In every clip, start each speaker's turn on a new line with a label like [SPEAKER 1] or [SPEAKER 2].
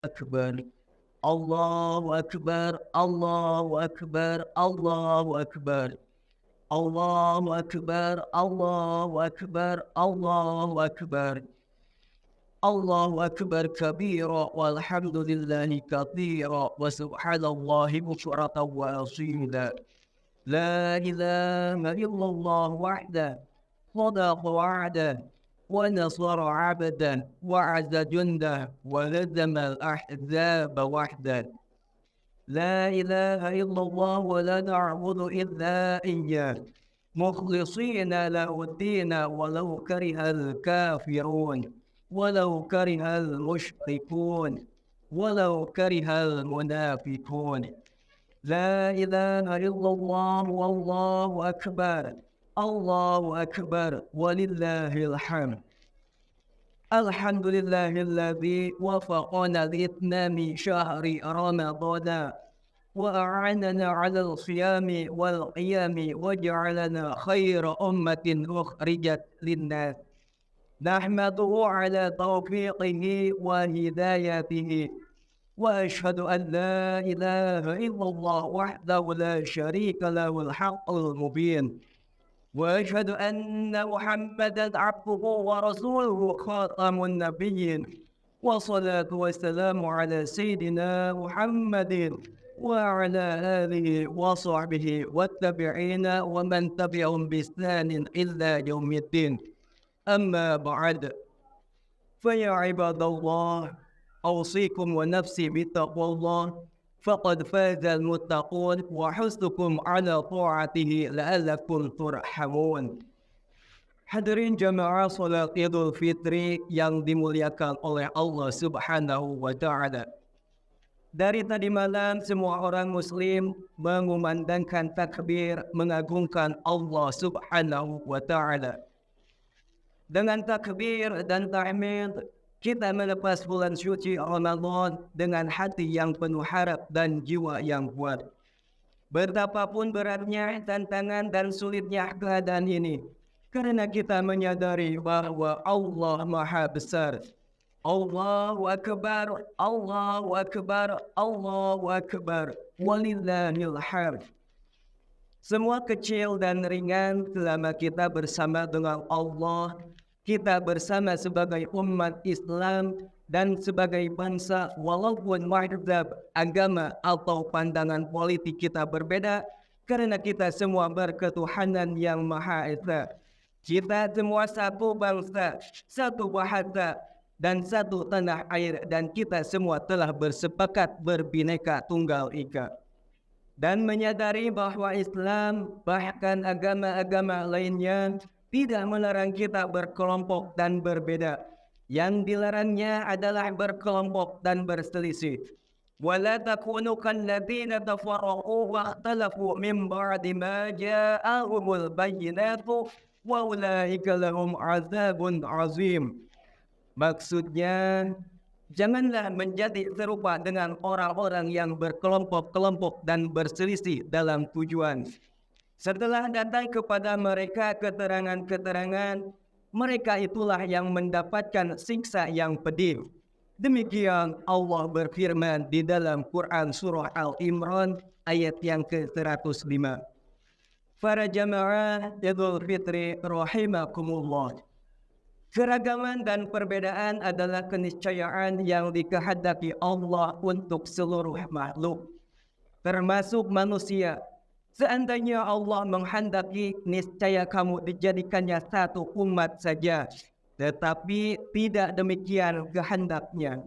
[SPEAKER 1] أكبر الله أكبر الله أكبر الله أكبر الله أكبر الله أكبر الله أكبر الله أكبر كبيرا والحمد لله كثيرا وسبحان الله بكرة وأصيلا لا إله إلا الله وحده صدق وعده ونصر عبدا وعز جنده ولزم الأحزاب وحده لا إله إلا الله ولا نعبد إلا إياه مخلصين له الدين ولو كره الكافرون ولو كره المشركون ولو كره المنافقون لا إله إلا الله والله أكبر الله أكبر ولله الحمد الحمد لله الذي وفقنا لإتمام شهر رمضان وأعاننا على الصيام والقيام وجعلنا خير أمة أخرجت للناس نحمده على توفيقه وهدايته وأشهد أن لا إله إلا الله وحده لا شريك له الحق المبين وأشهد أن محمدا عبده ورسوله خاتم النبيين والصلاة والسلام على سيدنا محمد وعلى آله وصحبه والتابعين ومن تبعهم بإحسان إلى يوم الدين أما بعد فيا عباد الله أوصيكم ونفسي بتقوى الله فقد فاز المتقون وحثكم على طاعته لعلكم ترحمون. Hadirin jamaah salat Idul Fitri yang dimuliakan oleh Allah Subhanahu wa taala. Dari tadi malam semua orang muslim mengumandangkan takbir mengagungkan Allah Subhanahu wa taala. Dengan takbir dan tahmid kita melepas bulan suci Ramadan dengan hati yang penuh harap dan jiwa yang kuat. Betapapun beratnya tantangan dan sulitnya keadaan ini, karena kita menyadari bahwa Allah Maha Besar. Allahu Akbar, Allahu Akbar, Allahu Akbar, walillahil hamd. Semua kecil dan ringan selama kita bersama dengan Allah, kita bersama sebagai umat Islam dan sebagai bangsa, walaupun mazhab, agama atau pandangan politik kita berbeda, karena kita semua berketuhanan yang Maha Esa. Kita semua satu bangsa, satu bahasa, dan satu tanah air, dan kita semua telah bersepakat berbineka tunggal ika. Dan menyadari bahwa Islam, bahkan agama-agama lainnya, tidak melarang kita berkelompok dan berbeda. Yang dilarangnya adalah berkelompok dan berselisih. وَلَا تَكُونُوا كَالَّذِينَ تَفَرَّقُوا وَاخْتَلَفُوا مِنْ بَعْدِ مَا جَاءَهُمُ الْبَيِّنَاتُ وَأُولَٰئِكَ لَهُمْ عَذَابٌ عَظِيمٌ. Maksudnya, janganlah menjadi serupa dengan orang-orang yang berkelompok-kelompok dan berselisih dalam tujuan. Setelah datang kepada mereka keterangan-keterangan, mereka itulah yang mendapatkan siksa yang pedih. Demikian Allah berfirman di dalam Quran Surah Al-Imran ayat yang ke-105. Para jamaah Idul Fitri rahimakumullah. Keragaman dan perbedaan adalah keniscayaan yang dikehendaki Allah untuk seluruh makhluk, termasuk manusia. Seandainya Allah menghendaki, niscaya kamu dijadikannya satu umat saja. Tetapi tidak demikian kehendaknya.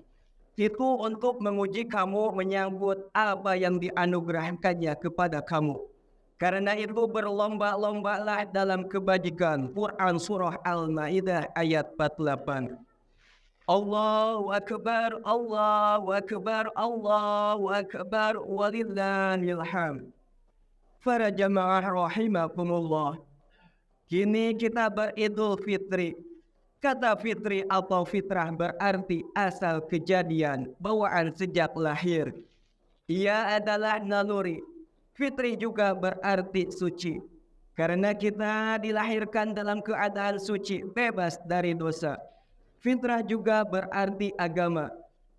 [SPEAKER 1] Itu untuk menguji kamu menyambut apa yang dianugerahkannya kepada kamu. Karena itu berlomba-lombalah dalam kebajikan. Quran Surah Al-Ma'idah ayat 48. Allahu Akbar, Allahu Akbar, Allahu Akbar, walillahil hamd. Para jamaah rahimakumullah. Kini kita beridul fitri. Kata fitri atau fitrah berarti asal kejadian, bawaan sejak lahir. Ia adalah naluri. Fitri juga berarti suci. Karena kita dilahirkan dalam keadaan suci, bebas dari dosa. Fitrah juga berarti agama.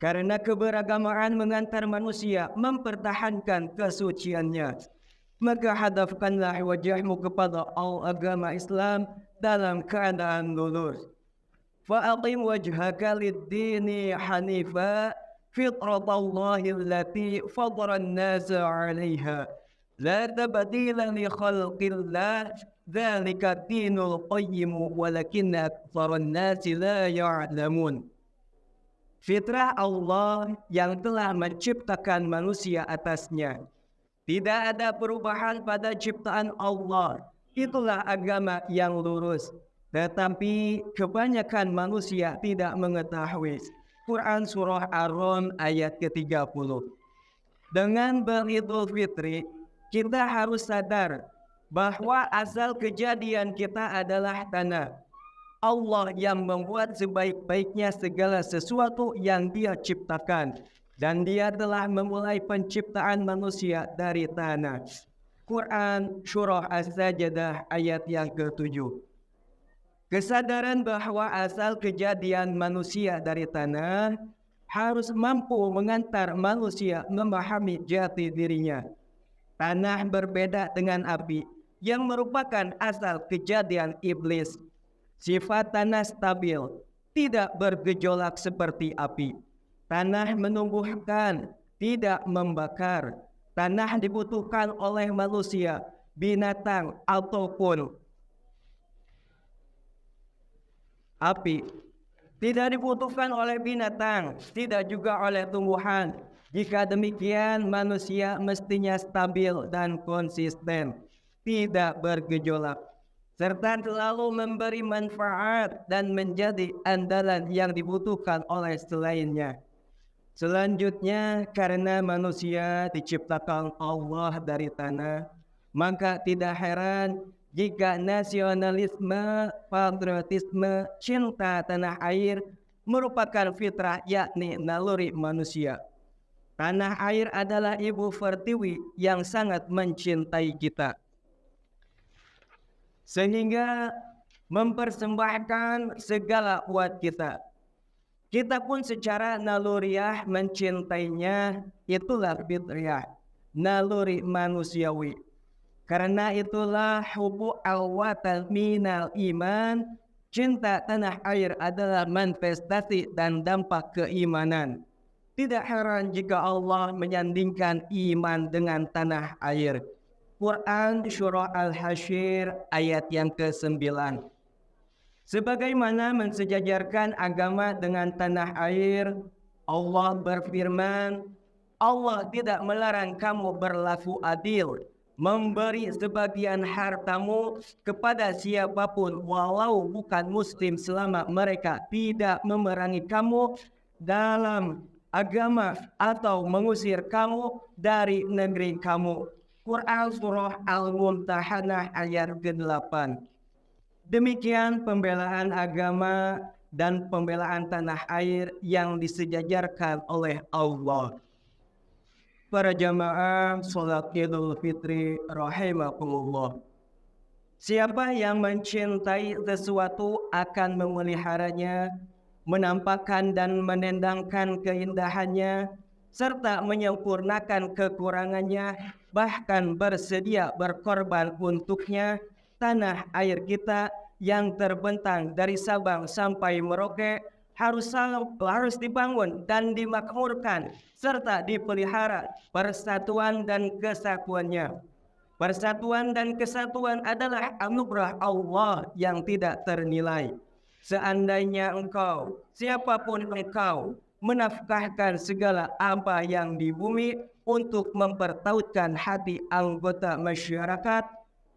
[SPEAKER 2] Karena keberagamaan mengantar manusia mempertahankan kesuciannya, maka hadapkanlah wajahmu kepada agama Islam dalam keadaan lurus. Fa'aqim wajhaka lid-dini hanifa fitratallahi allati fadara an-nasa 'alaiha la tabdila li khalqillah dzalika ad-dinul qayyim walakinna aktsaran nasi la ya'lamun. Fitrah Allah yang telah menciptakan manusia atasnya. Tidak ada perubahan pada ciptaan Allah. Itulah agama yang lurus. Tetapi kebanyakan manusia tidak mengetahui. Quran Surah Ar-Rum ayat ke-30. Dengan beridul fitri, kita harus sadar bahwa asal kejadian kita adalah tanah. Allah yang membuat sebaik-baiknya segala sesuatu yang Dia ciptakan. Dan Dia telah memulai penciptaan manusia dari tanah. Quran Surah As-Sajdah ayat yang ke-7. Kesadaran bahwa asal kejadian manusia dari tanah harus mampu mengantar manusia memahami jati dirinya. Tanah berbeda dengan api yang merupakan asal kejadian iblis. Sifat tanah stabil, tidak bergejolak seperti api. Tanah menumbuhkan, tidak membakar. Tanah dibutuhkan oleh manusia, binatang, ataupun api. Tidak dibutuhkan oleh binatang, tidak juga oleh tumbuhan. Jika demikian, manusia mestinya stabil dan konsisten, tidak bergejolak, serta selalu memberi manfaat dan menjadi andalan yang dibutuhkan oleh selainnya. Selanjutnya, karena manusia diciptakan Allah dari tanah, maka tidak heran jika nasionalisme, patriotisme, cinta tanah air merupakan fitrah, yakni naluri manusia. Tanah air adalah ibu pertiwi yang sangat mencintai kita, sehingga mempersembahkan segala buat kita. Kita pun secara naluriah mencintainya, itulah fitrah, naluri manusiawi. Karena itulah hubu al-watan minal iman, cinta tanah air adalah manifestasi dan dampak keimanan. Tidak heran jika Allah menyandingkan iman dengan tanah air. Quran Surah Al-Hasyr ayat yang ke-9. Sebagaimana mensejajarkan agama dengan tanah air, Allah berfirman, Allah tidak melarang kamu berlaku adil, memberi sebagian hartamu kepada siapapun walau bukan muslim selama mereka tidak memerangi kamu dalam agama atau mengusir kamu dari negeri kamu. Quran Surah Al-Mumtahanah ayat ke-8. Demikian pembelaan agama dan pembelaan tanah air yang disejajarkan oleh Allah. Para jamaah salat Idul Fitri rahimakumullah. Siapa yang mencintai sesuatu akan memeliharanya, menampakkan dan menendangkan keindahannya, serta menyempurnakan kekurangannya, bahkan bersedia berkorban untuknya. Tanah air kita yang terbentang dari Sabang sampai Merauke harus dibangun dan dimakmurkan serta dipelihara persatuan dan kesatuannya. Persatuan dan kesatuan adalah anugerah Allah yang tidak ternilai. Seandainya engkau, siapapun engkau, menafkahkan segala apa yang di bumi untuk mempertautkan hati anggota masyarakat,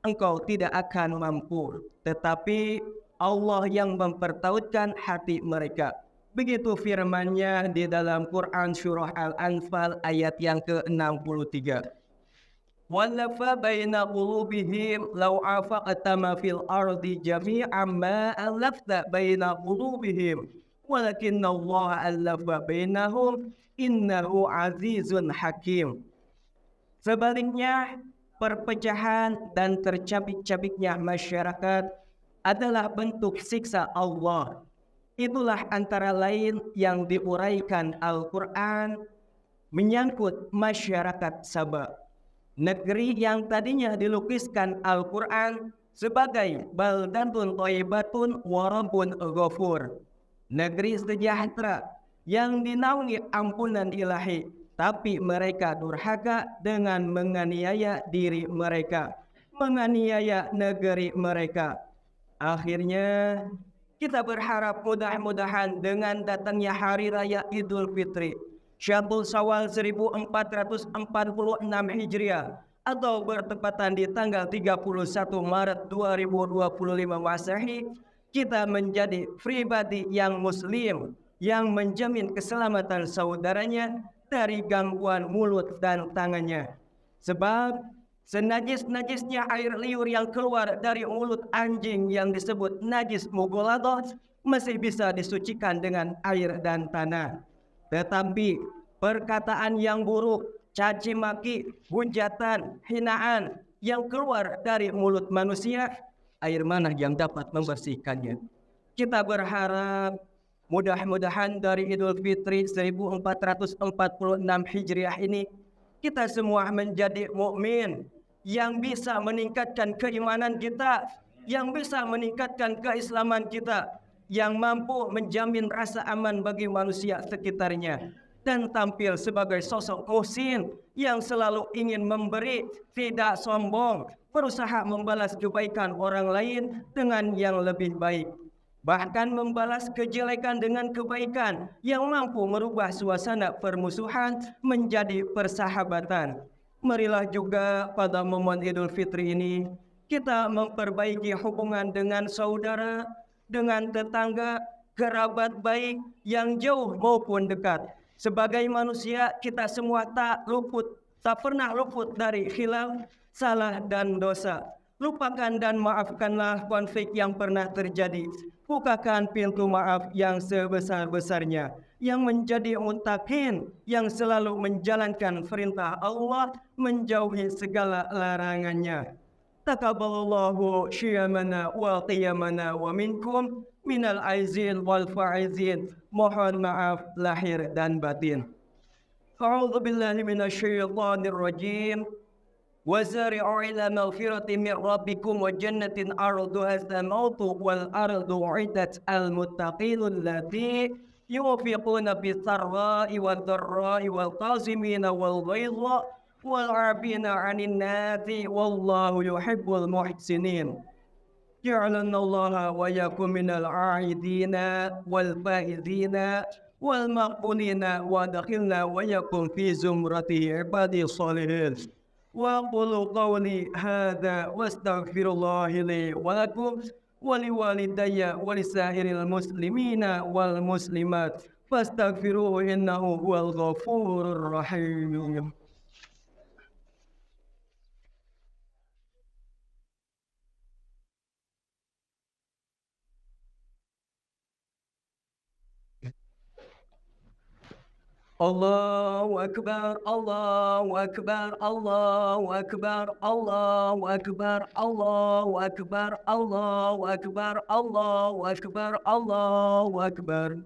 [SPEAKER 2] engkau tidak akan mampu. Tetapi Allah yang mempertautkan hati mereka. Begitu firman-Nya di dalam Quran Surah Al-Anfal ayat yang ke-63. Wallafa baina qulubihim law afaqta ma fil ardi jami'an ma allafta baina qulubihim walakinna Allah allafa bainahum innahu azizun hakim. Sebaliknya, perpecahan dan tercabik-cabiknya masyarakat adalah bentuk siksa Allah. Itulah antara lain yang diuraikan Al-Quran menyangkut masyarakat Sabah. Negeri yang tadinya dilukiskan Al-Quran sebagai baldatun thayyibatun wa rabbun ghafur. Negeri sejahtera yang dinaungi ampunan ilahi, tapi mereka durhaka dengan menganiaya diri mereka, menganiaya negeri mereka. Akhirnya kita berharap mudah-mudahan dengan datangnya hari raya Idul Fitri Syawal Syawal 1446 Hijriah atau bertepatan di tanggal 31 Maret 2025 Masehi, kita menjadi pribadi yang muslim yang menjamin keselamatan saudaranya dari gangguan mulut dan tangannya. Sebab senajis-najisnya air liur yang keluar dari mulut anjing yang disebut najis mughaladah masih bisa disucikan dengan air dan tanah. Tetapi perkataan yang buruk, caci maki, hujatan, hinaan yang keluar dari mulut manusia, air mana yang dapat membersihkannya? Kita berharap mudah-mudahan dari Idul Fitri 1446 Hijriah ini kita semua menjadi mukmin yang bisa meningkatkan keimanan kita, yang bisa meningkatkan keislaman kita, yang mampu menjamin rasa aman bagi manusia sekitarnya, dan tampil sebagai sosok muhsin yang selalu ingin memberi, tidak sombong, berusaha membalas kebaikan orang lain dengan yang lebih baik, bahkan membalas kejelekan dengan kebaikan yang mampu merubah suasana permusuhan menjadi persahabatan. Marilah juga pada momen Idul Fitri ini kita memperbaiki hubungan dengan saudara, dengan tetangga, kerabat baik yang jauh maupun dekat. Sebagai manusia kita semua tak pernah luput dari khilaf, salah dan dosa. Lupakan dan maafkanlah konflik yang pernah terjadi. Bukakan pintu maaf yang sebesar-besarnya, yang menjadi muttaqin, yang selalu menjalankan perintah Allah, menjauhi segala larangannya. Taqabbalallahu syiyamana wa qiyamana wa minkum minal aizin wal faizin. Mohon maaf lahir dan batin. A'udzu billahi minasyaitonir rajim. وَسَارِعُوا إِلَى مَغْفِرَةٍ مِّن رَّبِّكُمْ وَجَنَّةٍ عَرْضُهَا السَّمَاوَاتُ وَالْأَرْضُ أُعِدَّتْ لِلْمُتَّقِينَ الَّذِينَ يُنفِقُونَ فِي السَّرَّاءِ وَالضَّرَّاءِ وَالْكَاظِمِينَ الْغَيْظَ وَالْعَافِينَ عَنِ النَّاسِ وَاللَّهُ يُحِبُّ الْمُحْسِنِينَ. جعلنا الله وإياكم من العائدين والفائزين والمقبولين وادخلنا وإياكم في زمرته عبادي الصالحين. وأقول قولي هذا واستغفر الله لي ولكم ولوالدي ولسائر المسلمين والمسلمات فاستغفروه إنه هو الغفور الرحيم. Allahu Akbar, Allahu Akbar, Allahu Akbar, Allahu Akbar, Allahu Akbar, Allahu Akbar, Allahu Akbar, Allahu Akbar.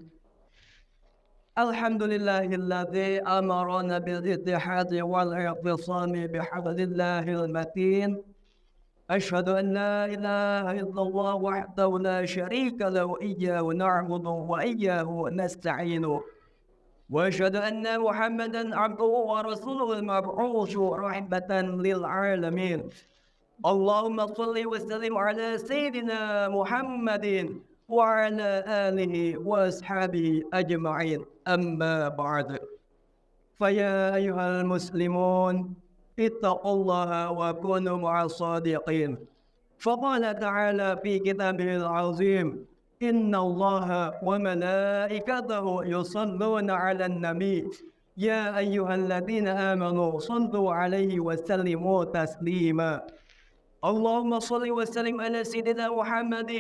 [SPEAKER 2] Alhamdulillahilladzi amarana bil ittihadi wal i'tisami bihablillahil matin. Asyhadu an la ilaha illallah wahdahu la syarika lahu iyyahu na'budu wa iyyahu nasta'inu. وأشهد أن محمدا عبده ورسوله المبعوث رحمة للعالمين. اللهم صل وسلم على سيدنا محمد وعلى آله وأصحابه أجمعين. أما بعد، فيا أيها المسلمون اتقوا الله وكونوا مع الصادقين. فقال تعالى في كتابه العظيم: إن الله وملائكته يصلون على النبي يا أيها الذين آمنوا صلوا عليه وسلموا تسليما. اللهم صل وسلم على سيدنا محمد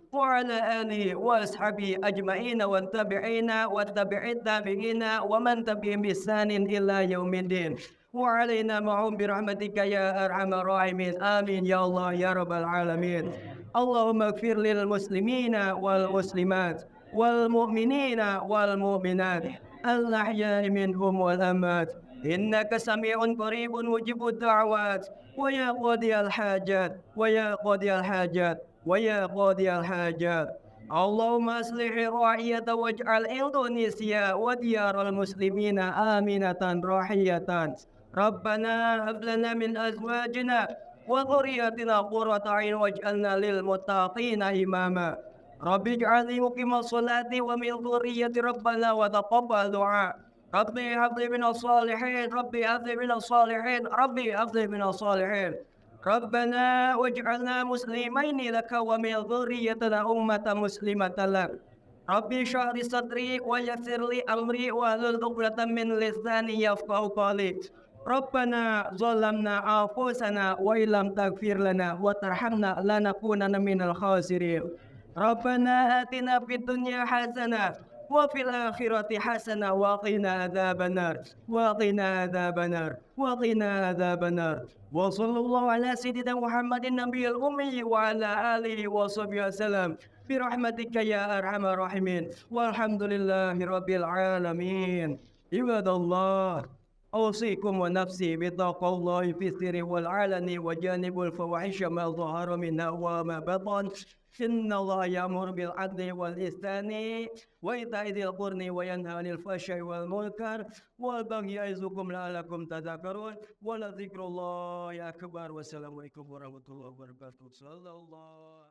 [SPEAKER 2] وعلى آله وأصحابه أجمعين والتابعين والتابعين ومن تبعهم بإحسان إلى يوم الدين وعلينا معهم برحمتك يا أرحم الراحمين. آمين يا الله يا رب العالمين. اللهم اغفر للمسلمين والمسلمات والمؤمنين والمؤمنات الأحياء منهم والأموات إنك سميع قريب مجيب الدعوات ويا قاضي الحاجات ويا قاضي الحاجات ويا قاضي الحاجات اللهم أصلح الرعية واجعل إندونيسيا وديار المسلمين آمنة راحية ربنا هب لنا من أزواجنا وذرياتنا قرة أعين واجعلنا للمتقين إماما رب اجعلني مقيم الصلاة ومن ذريتي ربنا وتقبل دعاء ربي هب لي من الصالحين ربي هب لي من الصالحين ربي هب لي من الصالحين ربنا واجعلنا مسلمين لك ومن ذريتنا أمة مسلمة لك ربي اشرح لي صدري ويسر لي أمري واحلل عقدة من لساني يفقهوا قولي ربنا ظلمنا أنفسنا وإن لم تغفر لنا وترحمنا لنكونن من الخاسرين ربنا آتنا في الدنيا حسنة وفي الآخرة حسنة وقنا عذاب النار وقنا عذاب النار وقنا عذاب النار وصلى الله على سيدنا محمد النبي الأمي وعلى آله وصحبه وسلم برحمتك يا أرحم الراحمين والحمد لله رب العالمين عباد الله أوصيكم ونفسي بتقوى الله في السر والعلن وجانب الفواحش ما ظهر منها وما بطن إن الله يأمر بالعدل والإحسان وإيتاء ذي القربى وينهى عن الفحشاء والمنكر والبغي يعظكم لعلكم تذكرون ولذكر الله أكبر والسلام عليكم ورحمة الله وبركاته صلى الله